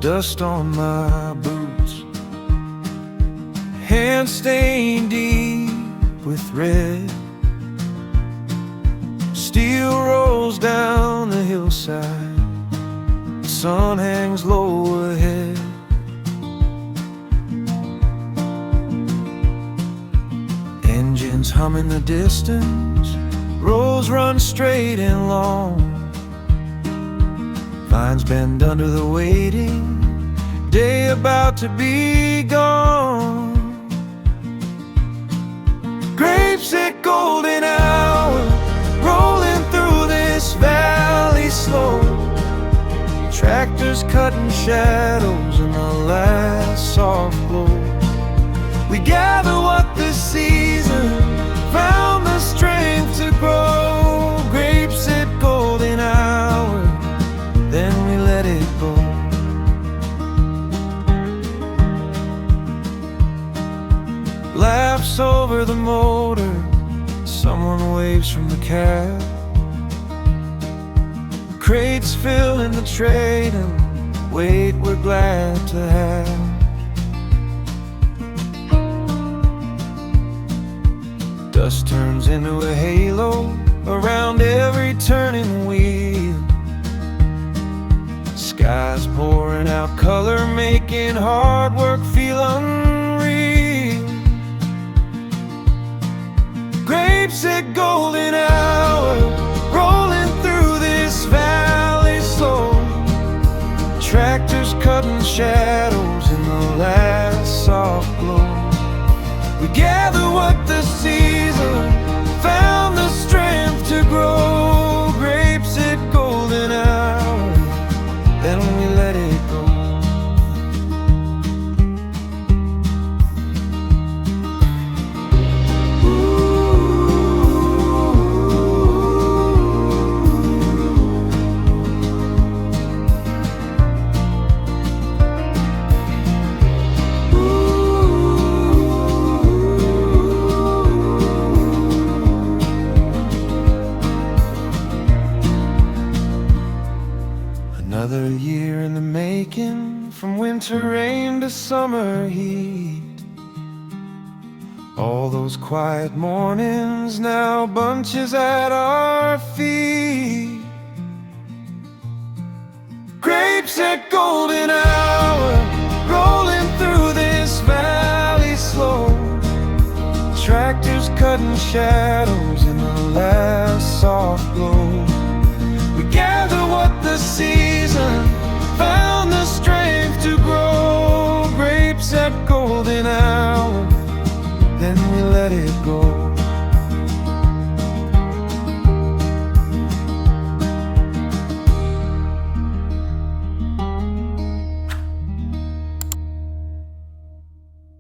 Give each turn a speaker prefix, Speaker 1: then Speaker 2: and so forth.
Speaker 1: dust on my boots, hands stained deep with red. Steel rolls down the hillside, the sun hangs low ahead. Engines hum in the distance, roads run straight and long. Vines bend under the waiting, day about to be gone. Grapes at golden hour, rolling through this valley slow. Tractors cutting shadows in the last soft glow. We gather what the season found the strength to grow. Grapes at golden hour, then we let it go. Laughs over the motor, someone waves from the cab. Crates fill in the trade and weight we're glad to have. Dust turns into a halo around every turning wheel. Skies pouring out color, making hard work feel unreal. Grapes at golden hour, rolling through this valley slow. Tractors cutting shadows in the last soft glow. We gather what the season found the strength to grow. Grapes at golden hour, then we let it go. Another year in the making, from winter rain to summer heat. All those quiet mornings, now bunches at our feet. Grapes at golden hour, rolling through this valley slow. Tractors cutting shadows in the last soft glow. We gather what the season found the strength to grow. Grapes at golden hour, then we let it go.